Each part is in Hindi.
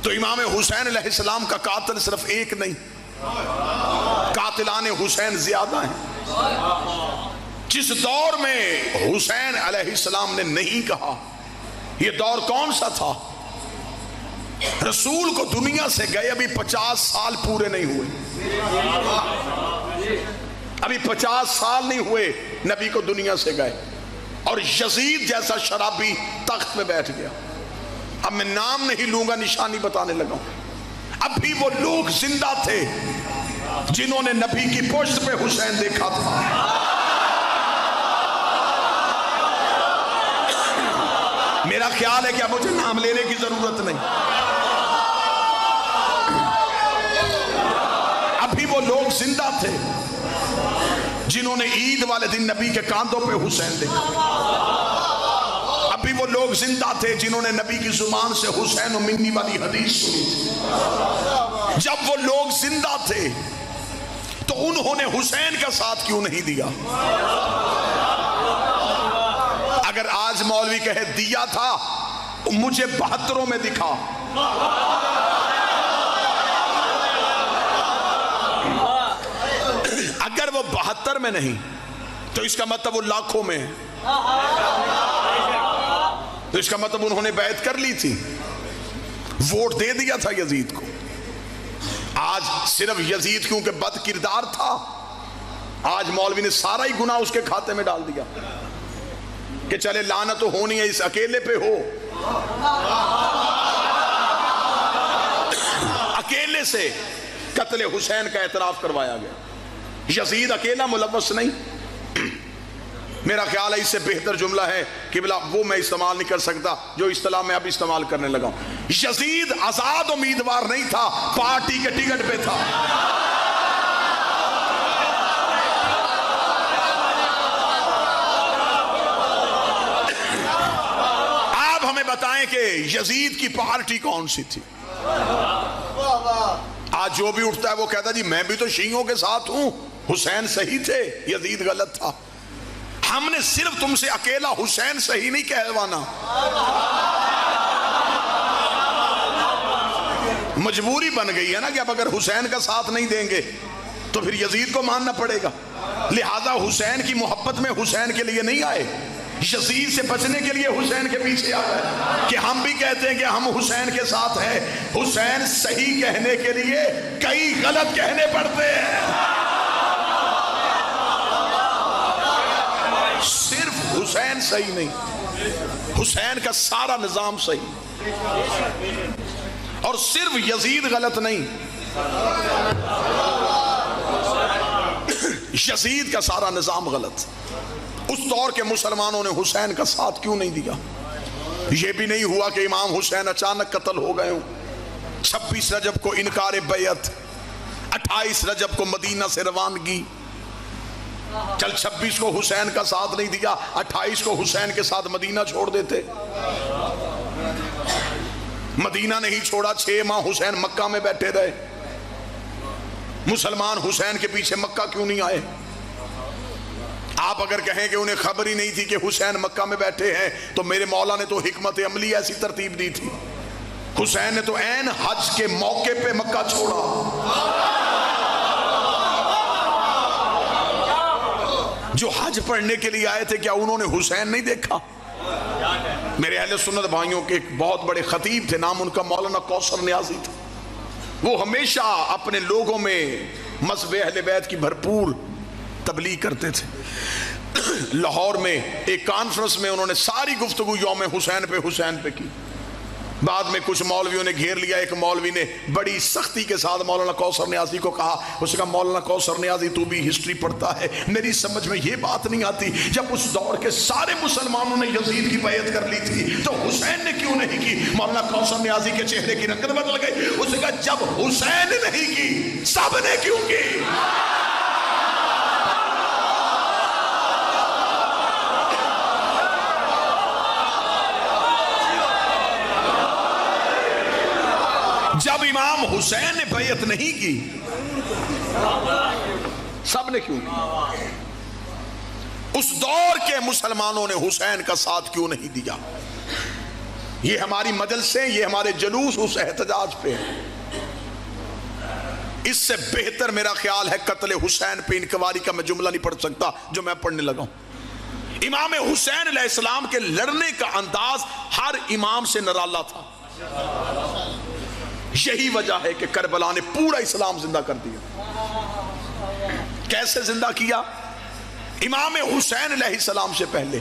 तो इमाम हुसैन अलैहिस्सलाम का कातिल सिर्फ एक नहीं, कातिलान हुसैन ज्यादा हैं। जिस दौर में हुसैन अलैहिस्सलाम ने नहीं कहा, यह दौर कौन सा था? रसूल को दुनिया से गए अभी 50 साल पूरे नहीं हुए, अभी 50 साल नहीं हुए नबी को दुनिया से गए, और यजीद जैसा शराबी तख्त पे बैठ गया। अब मैं नाम नहीं लूंगा, निशानी बताने लगा। अभी वो लोग जिंदा थे जिन्होंने नबी की पुश्त पे हुसैन देखा था। मेरा ख्याल है कि अब मुझे नाम लेने की जरूरत नहीं। अभी वो लोग जिंदा थे जिन्होंने ईद वाले दिन नबी के कांधों पे हुसैन देखा। अभी वो लोग जिंदा थे जिन्होंने नबी की जुबान से हुसैन और मिन्नी वाली हदीस सुनी थी। जब वो लोग जिंदा थे तो उन्होंने हुसैन का साथ क्यों नहीं दिया? अगर आज मौलवी कहे दिया था, मुझे 72 में दिखा। अगर वो 72 में नहीं तो इसका मतलब वो लाखों में है। तो इसका मतलब उन्होंने बैत कर ली थी, वोट दे दिया था यजीद को। आज सिर्फ यजीद क्योंकि बद किरदार था, आज मौलवी ने सारा ही गुनाह उसके खाते में डाल दिया कि चले लानत तो होनी है, इस अकेले पे हो। अकेले से कत्ल हुसैन का एतराफ करवाया गया, यजीद अकेला मुलव्वस नहीं। मेरा ख्याल है इससे बेहतर जुमला है कि बिला वो मैं इस्तेमाल नहीं कर सकता जो इस्तेलाह मैं अब इस्तेमाल करने लगा हूं। यजीद आजाद उम्मीदवार नहीं था, पार्टी के टिकट पे था। आप हमें बताएं कि यजीद की पार्टी कौन सी थी? आज जो भी उठता है वो कहता जी मैं भी तो शीयों के साथ हूं, हुसैन सही थे, यजीद गलत था। हमने सिर्फ तुमसे अकेला हुसैन सही नहीं कहवाना, मजबूरी बन गई है ना कि अब अगर हुसैन का साथ नहीं देंगे तो फिर यजीद को मानना पड़ेगा। लिहाजा हुसैन की मोहब्बत में हुसैन के लिए नहीं आए, यजीद से बचने के लिए हुसैन के पीछे आ गए। कि हम भी कहते हैं कि हम हुसैन के साथ हैं, हुसैन सही कहने के लिए कई गलत कहने पड़ते हैं। सिर्फ हुसैन सही नहीं, हुसैन का सारा निजाम सही, और सिर्फ यजीद गलत नहीं, यजीद का सारा निजाम गलत। उस दौर के मुसलमानों ने हुसैन का साथ क्यों नहीं दिया? यह भी नहीं हुआ कि इमाम हुसैन अचानक कत्ल हो गए हो। 26 रजब को इनकार बैयत, 28 रजब को मदीना से रवानगी। चल 26 को हुसैन का साथ नहीं दिया, 28 को हुसैन के साथ मदीना छोड़ देते। मदीना नहीं छोड़ा, 6 माह हुसैन मक्का में बैठे रहे। मुसलमान हुसैन के पीछे मक्का क्यों नहीं आए? आप अगर कहें कि उन्हें खबर ही नहीं थी कि हुसैन मक्का में बैठे हैं, तो मेरे मौला ने तो हिकमत अमली ऐसी तरतीब दी थी। हुसैन ने तो ऐन हज के मौके पे मक्का छोड़ा। जो हज पढ़ने के लिए आए थे, क्या उन्होंने हुसैन नहीं देखा? मेरे अहले सुन्नत भाइयों के एक बहुत बड़े खतीब थे, नाम उनका मौलाना कौसर नियाजी था। वो हमेशा अपने लोगों में मज़हब अहले बैत की भरपूर तबलीग करते थे। लाहौर में एक कॉन्फ्रेंस में उन्होंने सारी गुफ्तगू यौम हुसैन पे की। बाद में कुछ मौलवियों ने घेर लिया। एक मौलवी ने बड़ी सख्ती के साथ मौलाना कौसर नियाजी को कहा, उसने कहा मौलाना कौसर नियाजी तू भी हिस्ट्री पढ़ता है, मेरी समझ में ये बात नहीं आती, जब उस दौर के सारे मुसलमानों ने यजीद की बैयत कर ली थी तो हुसैन ने क्यों नहीं की? मौलाना कौसर नियाजी के चेहरे की रंगत बदल गई। उसने कहा जब हुसैन नहीं की सब ने क्यों की? जब इमाम हुसैन ने बैयत नहीं की सब ने क्यों की? उस दौर के मुसलमानों ने हुसैन का साथ क्यों नहीं दिया? ये हमारी मजलिसें, ये हमारे जुलूस उस एहतजाज पे हैं। इससे बेहतर मेरा ख्याल है कत्ल हुसैन पे इनकवारी का मैं जुमला नहीं पढ़ सकता जो मैं पढ़ने लगा हूं। इमाम हुसैन अलैहिस्सलाम के लड़ने का अंदाज हर इमाम से निराला था। यही वजह है कि करबला ने पूरा इस्लाम जिंदा कर दिया। कैसे जिंदा किया? इमाम हुसैन अलैहिस्सलाम से पहले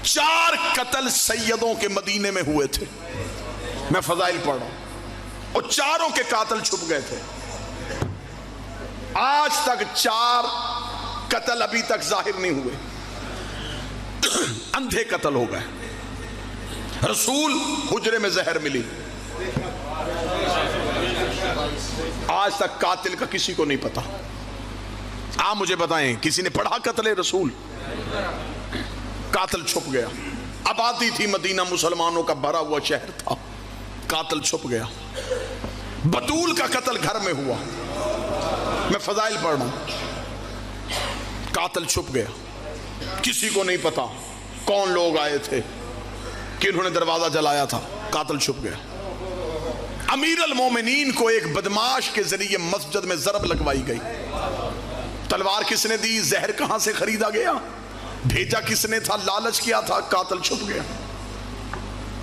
4 कत्ल सैयदों के मदीने में हुए थे। मैं फजाइल पढ़ रहा हूं और चारों के कातिल छुप गए थे। आज तक 4 कत्ल अभी तक जाहिर नहीं हुए, अंधे कत्ल हो गए। रसूल हुजरे में जहर मिली, आज तक कातिल का किसी को नहीं पता। आप मुझे बताएं, किसी ने पढ़ा कत्ल रसूल? कातिल छुप गया। आबादी थी मदीना, मुसलमानों का भरा हुआ शहर था, कातिल छुप गया। बतूल का कत्ल घर में हुआ, मैं फजाइल पढ़ रहा हूं। कातिल छुप गया, किसी को नहीं पता कौन लोग आए थे, किन्होंने दरवाजा जलाया था, कातिल छुप गया। अमीर अल मोमिनीन को एक बदमाश के जरिए मस्जिद में जरब लगवाई गई। तलवार किसने दी? जहर कहां से खरीदा गया? भेजा किसने था? लालच किया था, कातिल छुप गया।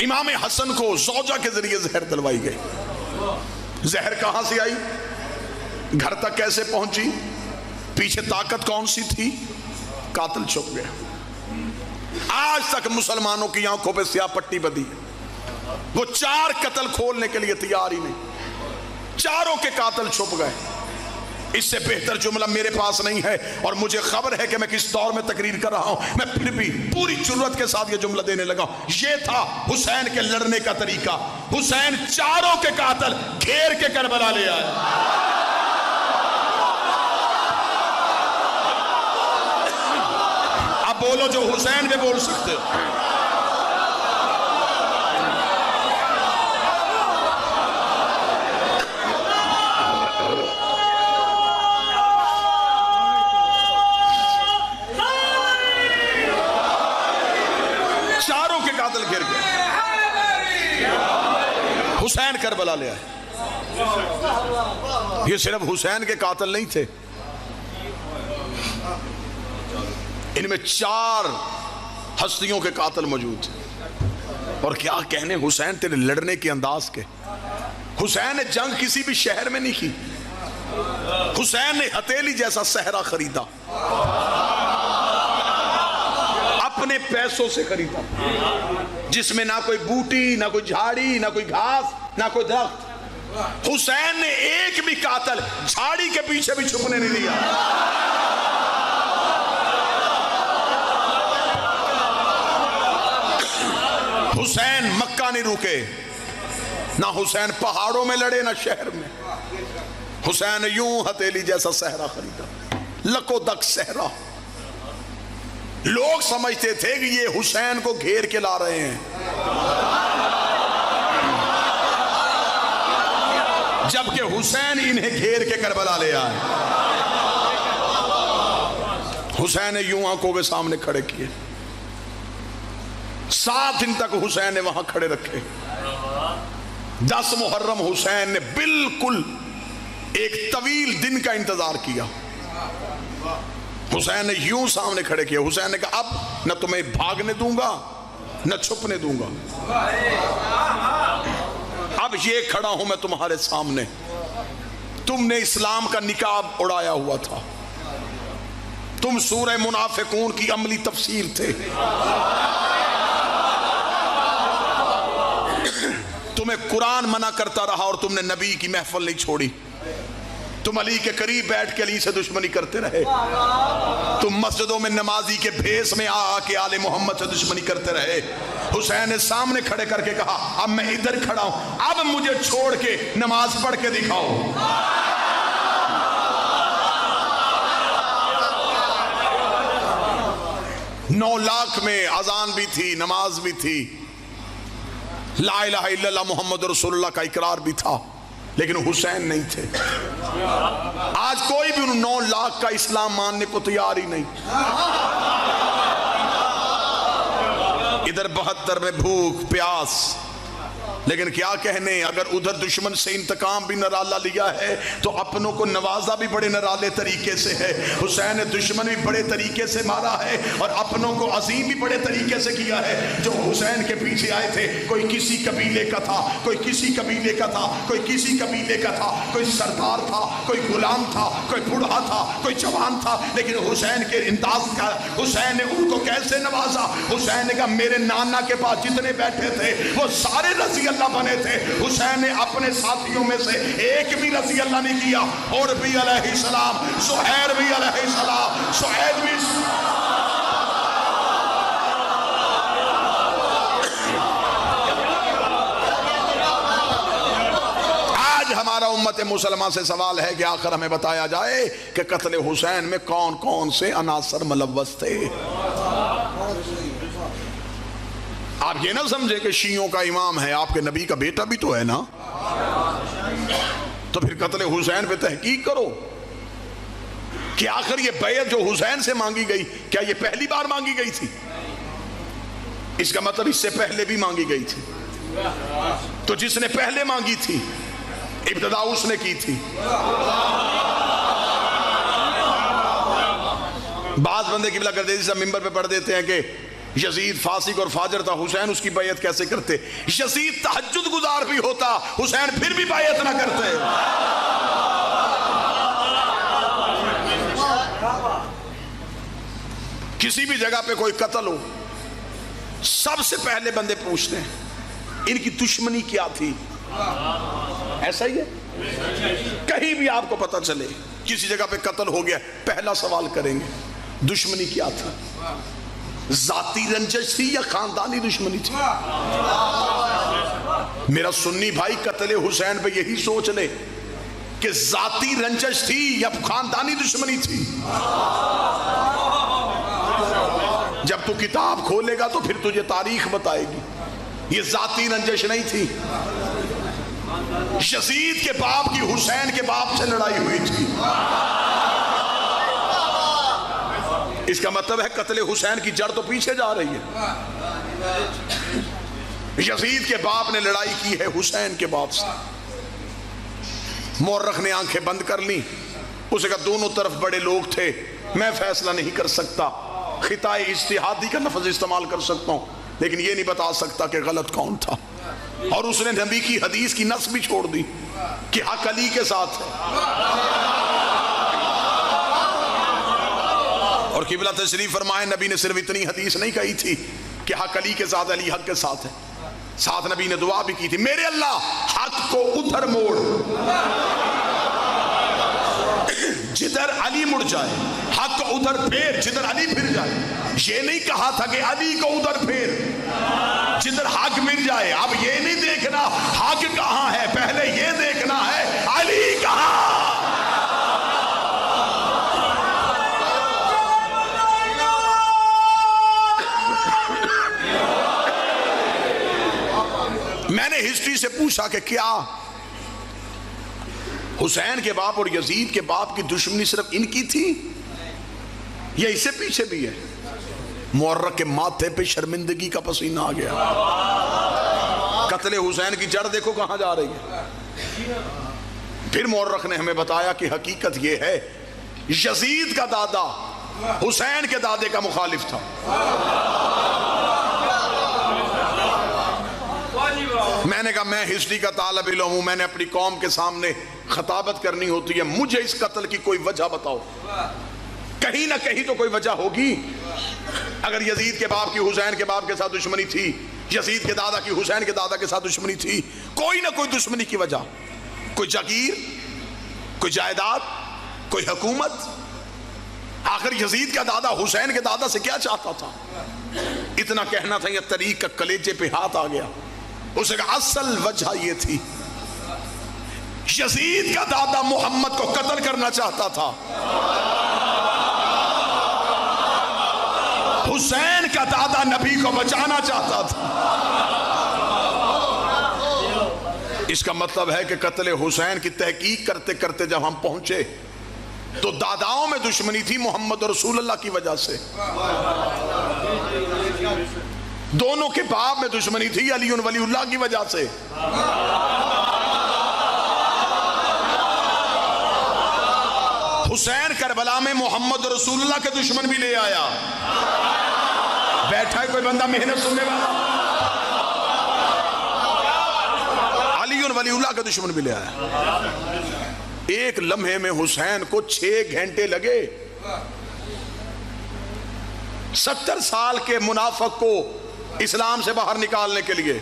इमाम हसन को ज़ौजा के जरिए जहर दिलवाई गई। जहर कहां से आई? घर तक कैसे पहुंची? पीछे ताकत कौन सी थी? कातिल छुप गया। आज तक मुसलमानों की आंखों पे स्याह पट्टी बंधी है। वो 4 कत्ल खोलने के लिए तैयार ही नहीं, चारों के कातिल छुप गए। इससे बेहतर जुमला मेरे पास नहीं है और मुझे खबर है कि मैं किस दौर में तकरीर कर रहा हूं। मैं फिर भी पूरी जुर्रत के साथ ये जुमला देने लगा। ये था हुसैन के लड़ने का तरीका। हुसैन चारों के कातिल घेर के करबला ले आए। अब बोलो जो हुसैन पे बोल सकते हो। गिर गए, हुसैन करबला ले आए। ये सिर्फ हुसैन के कातिल नहीं थे, इनमें 4 हस्तियों के कातिल मौजूद थे। और क्या कहने हुसैन तेरे लड़ने के अंदाज के। हुसैन ने जंग किसी भी शहर में नहीं की। हुसैन ने हथेली जैसा सहरा खरीदा, अपने पैसों से खरीदा, जिसमें ना कोई बूटी, ना कोई झाड़ी, ना कोई घास, ना कोई दरख्त। हुसैन ने एक भी कातिल झाड़ी के पीछे भी छुपने नहीं दिया। हुसैन मक्का नहीं रुके, ना हुसैन पहाड़ों में लड़े, ना शहर में। हुसैन ने यूं हथेली जैसा सहरा खरीदा, लकोदक सहरा। लोग समझते थे कि ये हुसैन को घेर के ला रहे हैं, जबकि हुसैन इन्हें घेर के करबला ले आए। हुसैन ने यूं आंखों के सामने खड़े किए। 7 दिन तक हुसैन ने वहां खड़े रखे। 10 मुहर्रम हुसैन ने बिल्कुल एक तवील दिन का इंतजार किया। हुसैन ने यूं सामने खड़े किया। हुसैन ने कहा अब न तुम्हें भागने दूंगा न छुपने दूंगा, अब ये खड़ा हूं मैं तुम्हारे सामने। तुमने इस्लाम का निकाब उड़ाया हुआ था, तुम सूरह मुनाफिकून की अमली तफसीर थे, तुम्हें कुरान मना करता रहा और तुमने नबी की महफिल नहीं छोड़ी। तुम अली के करीब बैठ के अली से दुश्मनी करते रहे। तुम मस्जिदों में नमाजी के भेस में आके आले मोहम्मद से दुश्मनी करते रहे। हुसैन ने सामने खड़े करके कहा अब मैं इधर खड़ा हूं, अब मुझे छोड़ के नमाज पढ़ के दिखाओ। नौ लाख में अजान भी थी, नमाज भी थी, ला इलाहा इल्लल्लाह मुहम्मद रसूलुल्लाह का इकरार भी था, लेकिन हुसैन नहीं थे। आज कोई भी उन 9 लाख का इस्लाम मानने को तैयार ही नहीं। इधर 72 में भूख प्यास। लेकिन क्या कहने, अगर उधर दुश्मन से इंतकाम भी निराला लिया है तो अपनों को नवाजा भी बड़े निराले तरीके से है। हुसैन ने दुश्मन भी बड़े तरीके से मारा है और अपनों को अजीम भी बड़े तरीके से किया है। जो हुसैन के पीछे आए थे, कोई किसी कबीले का था, कोई किसी कबीले का था, कोई किसी कबीले का था, कोई सरदार था, कोई गुलाम था, कोई बूढ़ा था, कोई जवान था, लेकिन हुसैन के इंदाज का हुसैन ने उनको कैसे नवाजा। हुसैन ने कहा मेरे नाना के पास जितने बैठे थे वो सारे रजी अल्लाह बने थे। हुसैन ने अपने साथियों में से एक भी रजी अल्लाह नहीं किया। और भी अलैहिस्सलाम, सुहैर भी अलैहिस्सलाम, सुहैर भी। आज हमारा उम्मत मुसलमान से सवाल है कि आखिर हमें बताया जाए कि कत्ल हुसैन में कौन कौन से अनासर मुलव्वस थे। आप ये ना समझे कि शियों का इमाम है, आपके नबी का बेटा भी तो है ना, तो फिर कत्ल हुसैन पे तहकीक करो कि आखिर ये बैत जो हुसैन से मांगी गई, क्या ये पहली बार मांगी गई थी? इसका मतलब इससे पहले भी मांगी गई थी। तो जिसने पहले मांगी थी इब्तिदा उसने की थी। बाज बंदे किबला कर देते, सब मिंबर पे पढ़ देते हैं कि यजीद फासिक और फाजर था, हुसैन उसकी बैयत कैसे करते? यजीद तहज्जुद गुजार भी होता, हुसैन फिर भी बैयत ना करते। किसी भी जगह पे कोई कत्ल हो, सबसे पहले बंदे पूछते हैं इनकी दुश्मनी क्या थी। ऐसा ही है, कहीं भी आपको पता चले किसी जगह पे कत्ल हो गया, पहला सवाल करेंगे दुश्मनी क्या था, जाती रंजिश थी या खानदानी दुश्मनी थी। मेरा सुन्नी भाई कत्ले हुसैन पे यही सोच ले कि जाती रंजिश थी या खानदानी दुश्मनी थी। जब तू किताब खोलेगा तो फिर तुझे तारीख बताएगी, ये जाती रंजिश नहीं थी। यजीद के बाप की हुसैन के बाप से लड़ाई हुई थी। इसका मतलब है कत्ले हुसैन की जड़ तो पीछे जा रही है। यजीद के बाप ने लड़ाई की है हुसैन के बाप से। मुअर्रिख ने आंखें बंद कर ली, उसे कहा दोनों तरफ बड़े लोग थे, मैं फैसला नहीं कर सकता, खिताए इज्तिहादी का लफ्ज इस्तेमाल कर सकता हूं लेकिन ये नहीं बता सकता कि गलत कौन था। और उसने नबी की हदीस की नस भी छोड़ दी कि हक अली के साथ है। और किबला तशरीफ फरमाए, नबी ने सिर्फ इतनी हदीस नहीं कही थी कि हक अली के साथ, अली हक के साथ है, साथ नबी ने दुआ भी की थी, मेरे अल्लाह हक को उधर मोड़ जिधर अली मुड़ जाए, हक को उधर फेर जिधर अली फिर जाए। ये नहीं कहा था कि अली को उधर फेर जिधर हक मिल जाए। अब ये नहीं देखना हक कहां है, पहले ये देखना है अली कहां। मैंने हिस्ट्री से पूछा कि क्या हुसैन के बाप और यजीद के बाप की दुश्मनी सिर्फ इनकी थी या इससे पीछे भी है? मुअर्रिख के माथे पे शर्मिंदगी का पसीना आ गया। कत्ले हुसैन की जड़ देखो कहां जा रही है। फिर मुअर्रिख ने हमें बताया कि हकीकत यह है यजीद का दादा हुसैन के दादे का मुखालिफ था। मैंने कहा मैं हिस्ट्री का तालिब इल्म हूं, मैंने अपनी कौम के सामने खताबत करनी होती है, मुझे इस कत्ल की कोई वजह बताओ। कहीं ना कहीं तो कोई वजह होगी। अगर यजीद के बाप की हुसैन के बाप के साथ दुश्मनी थी, यजीद के दादा की हुसैन के दादा के साथ दुश्मनी थी, कोई ना कोई दुश्मनी की वजह, कोई जागीर, कोई जायदाद, कोई हुकूमत। आखिर यजीद का दादा हुसैन के दादा से क्या चाहता था? इतना कहना था, यह तरीक का कलेजे पे हाथ आ गया। उसे कहा असल वजह यह थी यजीद का दादा मोहम्मद को कत्ल करना चाहता था, हुसैन का दादा नबी को बचाना चाहता था। इसका मतलब है कि कत्ल हुसैन की तहकीक करते करते जब हम पहुंचे तो दादाओं में दुश्मनी थी मोहम्मद और रसूलुल्लाह की वजह से। दोनों के बाप में दुश्मनी थी अली वलीउल्लाह की वजह से। हुसैन करबला में मोहम्मद रसूलुल्लाह के दुश्मन भी ले आया। बैठा है कोई बंदा मेहनत सुनने वाला, अली वलीउल्लाह के दुश्मन भी ले आया। एक लम्हे में हुसैन को 6 घंटे लगे 70 साल के मुनाफिक को इस्लाम से बाहर निकालने के लिए।